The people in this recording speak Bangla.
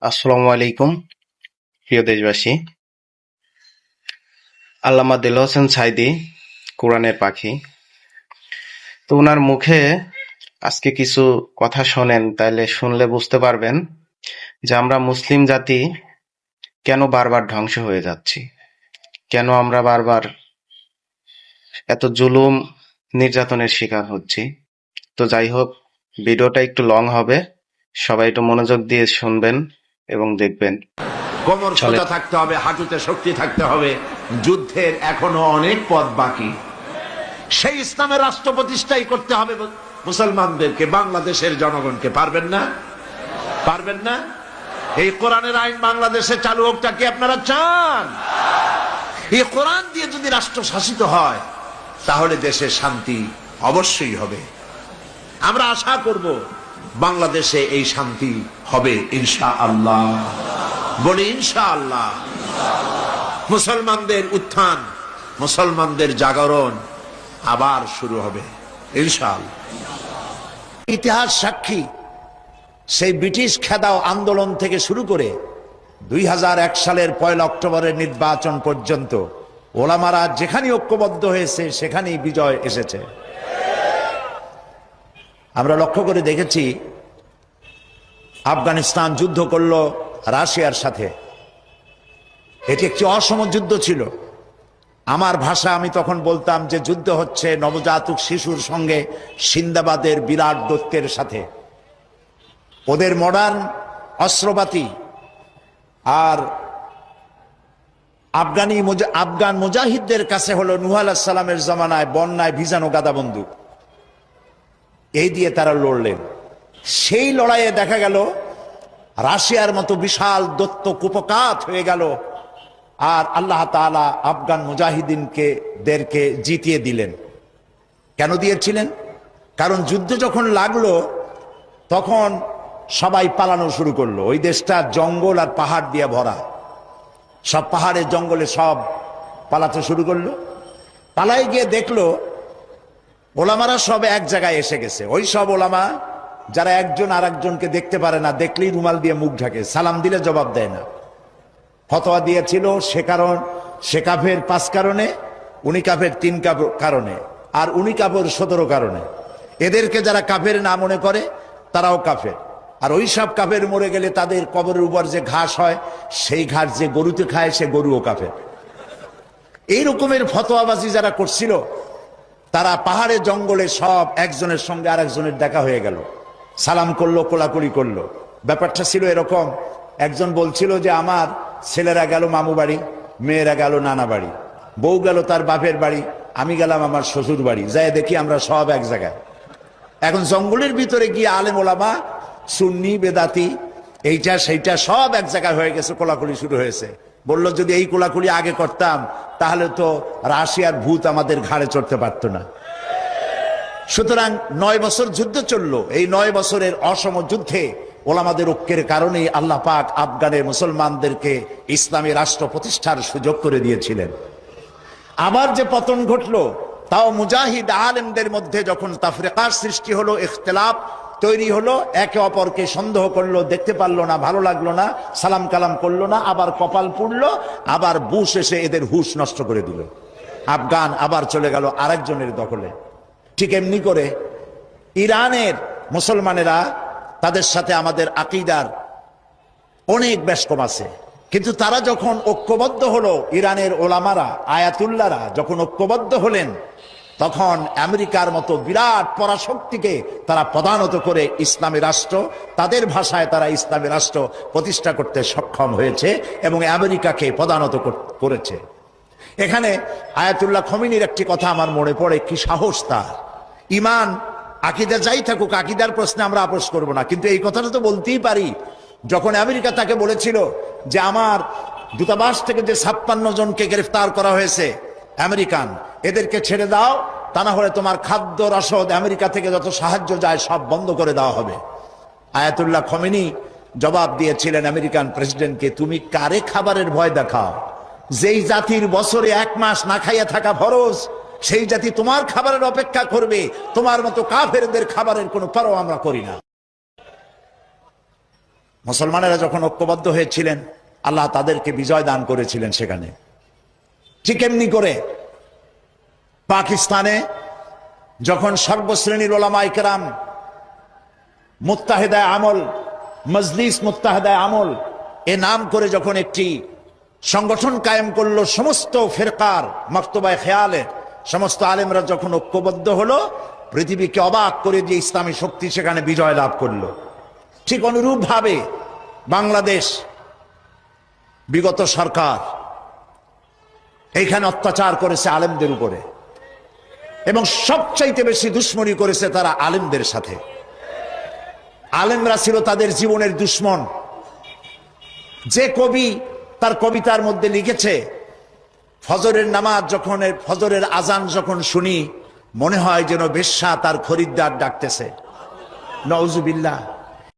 আসসালামু আলাইকুম প্রিয় দেশবাসী। আল্লামা দেলোয়ার হোসেন সাঈদী কোরআনের পাখি। তো ওনার মুখে আজকে কিছু কথা শোনেন, তাইলে শুনলে বুঝতে পারবেন যে আমরা মুসলিম জাতি কেন বারবার ধ্বংস হয়ে যাচ্ছি, কেন আমরা বারবার এত জুলুম নির্যাতনের শিকার হচ্ছি। তো যাই হোক, ভিডিওটা একটু লং হবে, সবাই একটু মনোযোগ দিয়ে শুনবেন এবং দেখবেন। কোমর সোজা থাকতে হবে, হাঁটুতে শক্তি থাকতে হবে। যুদ্ধের এখনো অনেক পথ বাকি। সেই ইসলামের রাষ্ট্র প্রতিষ্ঠাই করতে হবে মুসলমানদেরকে, বাংলাদেশের জনগণকে। পারবেন না? পারবেন না? এই কোরআনের আইন বাংলাদেশে চালু হোকটা কি আপনারা চান? এই কোরআন দিয়ে যদি রাষ্ট্র শাসিত হয় তাহলে দেশের শান্তি অবশ্যই হবে। আমরা আশা করব বাংলাদেশে এই শান্তি হবে ইনশাআল্লাহ। বলি ইনশাআল্লাহ। মুসলমানদের উত্থান, মুসলমানদের জাগরণ আবার শুরু হবে ইনশাআল্লাহ। ইতিহাস সাক্ষী, সেই ব্রিটিশ খেদাও আন্দোলন থেকে শুরু করে 2001 সালের 1 অক্টোবরের নির্বাচন পর্যন্ত ওলামারা যেখানে ঐক্যবদ্ধ হয়েছে সেখানেই বিজয় এসেছে। আমরা লক্ষ্য করে দেখেছি, আফগানিস্তান যুদ্ধ করলো রাশিয়ার সাথে। এটি একটি অসম যুদ্ধ ছিল। আমার ভাষা, আমি তখন বলতাম যে যুদ্ধ হচ্ছে নবজাতক শিশুর সঙ্গে সিন্দাবাদের বিরাট দৈত্যের সাথে। ওদের মডার্ন অস্ত্রপাতি আর আফগান মুজাহিদদের কাছে হলো নূহ আলাইহিস সালামের জমানায় বন্যায় ভিজানো গাদা বন্দুক। এই দিয়ে তারা লড়লেন। সেই লড়াইয়ে দেখা গেল রাশিয়ার মতো বিশাল দৈত্য কুপকাত হয়ে গেল, আর আল্লাহ তাআলা আফগান মুজাহিদিনদেরকে জিতিয়ে দিলেন। কেন দিয়েছিলেন? কারণ যুদ্ধ যখন লাগলো তখন সবাই পালানো শুরু করলো। ওই দেশটা জঙ্গল আর পাহাড় দিয়ে ভরা, সব পাহাড়ের জঙ্গলে সব পালাতে শুরু করলো। পালাই গিয়ে দেখলো ওলামারা সব এক জায়গায় এসে গেছে। ওই সব ওলামা যারা একজন আর একজনকে দেখতে পারে না, দেখলেই রুমাল দিয়ে মুখ ঢাকে, সালাম দিলে জবাব দেয় না। ফতোয়া দিয়েছিল সে কাফের 5 কারণে, উনি কাফের 3 কারণে, আর উনি কাফের 17 কারণে। এদেরকে যারা কাফের না মনে করে তারাও কাফের। আর ওই সব কাফের মরে গেলে তাদের কবরের উপর যে ঘাস হয় সেই ঘাস যে গরুতে খায় সে গরুও কাফের। এই রকমের ফতোয়াবাজি যারা করছিল তারা পাহাড়ে জঙ্গলে সব একজনের সঙ্গে আরেকজনের দেখা হয়ে গেল, সালাম করলো, কোলাকুলি করলো। ব্যাপারটা ছিল এরকম, একজন বলছিল যে আমার ছেলেরা গেল মামু বাড়ি, মেয়েরা গেল নানা বাড়ি, বউ গেল তার বাপের বাড়ি, আমি গেলাম আমার শ্বশুর বাড়ি, যাই দেখি আমরা সব এক জায়গায়। এখন জঙ্গলের ভিতরে গিয়ে আলেম ওলামা, সুন্নি বেদাতি, এইটা সেইটা সব এক জায়গায় হয়ে গেছে, কোলাকুলি শুরু হয়েছে। বলল যদি এই কোলাকুলি আগে করতাম তাহলে তো রাশিয়ার ভূত আমাদের ঘাড়ে চড়তে পারতো না। সুতরাং 9 বছর যুদ্ধ চললো। এই 9 বছরের অসম যুদ্ধে ওলামাদের ঐক্যের কারণেই আল্লাহ পাক আফগানের মুসলমানদেরকে ইসলামী রাষ্ট্র প্রতিষ্ঠার সুযোগ করে দিয়েছিলেন। আবার যে পতন ঘটলো, তাও মুজাহিদ আলেমদের মধ্যে যখন তাফরিকার সৃষ্টি হলো, ইখতিলাফ তৈরি হলো, একে অপরকে সন্দেহ করলো, দেখতে পারলো না, ভালো লাগলো না, সালাম কালাম করলো না, আবার কপাল পুড়লো, আবার বুশ এসে এদের হুশ নষ্ট করে দিল। আফগান আবার চলে গেল আরেকজনের দখলে। ঠিক এমনি করে ইরানের মুসলমানেরা, তাদের সাথে আমাদের আকীদার অনেক বেশকম আছে, কিন্তু তারা যখন ঐক্যবদ্ধ হলো, ইরানের ওলামারা, আয়াতুল্লাহরা যখন ঐক্যবদ্ধ হলেন, তখন আমেরিকার মতো বিরাট পরাশক্তিকে তারা পদানত করে ইসলামী রাষ্ট্র, তাদের ভাষায় তারা ইসলামী রাষ্ট্র প্রতিষ্ঠা করতে সক্ষম হয়েছে এবং আমেরিকাকে পদানত করেছে। এখানে আয়াতুল্লাহ খমিনীর একটি কথা আমার মনে পড়ে, কি সাহস তার! ইমান আকীদা যাই থাকুক, আকীদার প্রশ্নে আমরা আপোষ করব না, কিন্তু এই কথাটা তো বলতেই পারি। যখন আমেরিকা তাকে বলেছিল যে আমার দূতাবাস থেকে যে 56 জনকে গ্রেফতার করা হয়েছে আমেরিকান, এদেরকে ছেড়ে দাও, তা না হলে তোমার খাদ্য রসদ আমেরিকা থেকে যত সাহায্য যায় সব বন্ধ করে দেওয়া হবে। আয়াতুল্লাহ খমেনি জবাব দিয়েছিলেন আমেরিকান প্রেসিডেন্টকে, তুমি কারে খাবারের ভয় দেখাও? যেই জাতির বছরে 1 মাস না খাইয়া থাকা ফরজ, সেই জাতি তোমার খাবারের অপেক্ষা করবে? তোমার মতো কাফেরদের খাবারের কোনো পরোয়া আমরা করি না। মুসলমানেরা যখন ঐক্যবদ্ধ হয়েছিলেন আল্লাহ তাদেরকে বিজয় দান করেছিলেন সেখানে। ঠিক এমনি করে পাকিস্তানে যখন সর্বশ্রেণীর ওলামায়ে কেরাম মুত্তাহিদায়ে আমল, মজলিস মুত্তাহিদায়ে আমল এ নাম করে যখন একটি সংগঠন কায়েম করলো, সমস্ত ফিরকার মক্তবায়ে খেয়ালের সমস্ত আলেমরা যখন ঐক্যবদ্ধ হলো, পৃথিবীকে অবাক করে দিয়ে ইসলামী শক্তি সেখানে বিজয় লাভ করলো। ঠিক অনুরূপ ভাবে বাংলাদেশ বিগত সরকার এইখানে অত্যাচার করেছে আলেমদের উপরে, এবং সবচাইতে বেশি দুশ্মনী করেছে তারা আলেমদের সাথে। আলেমরা ছিল তাদের জীবনের দুশ্মন। যে কবি তার কবিতার মধ্যে লিখেছে, ফজরের নামাজ যখন, ফজরের আজান যখন শুনি মনে হয় যেন বেশ্যা তার খরিদ্দার ডাকতেছে। নওজুবিল্লাহ।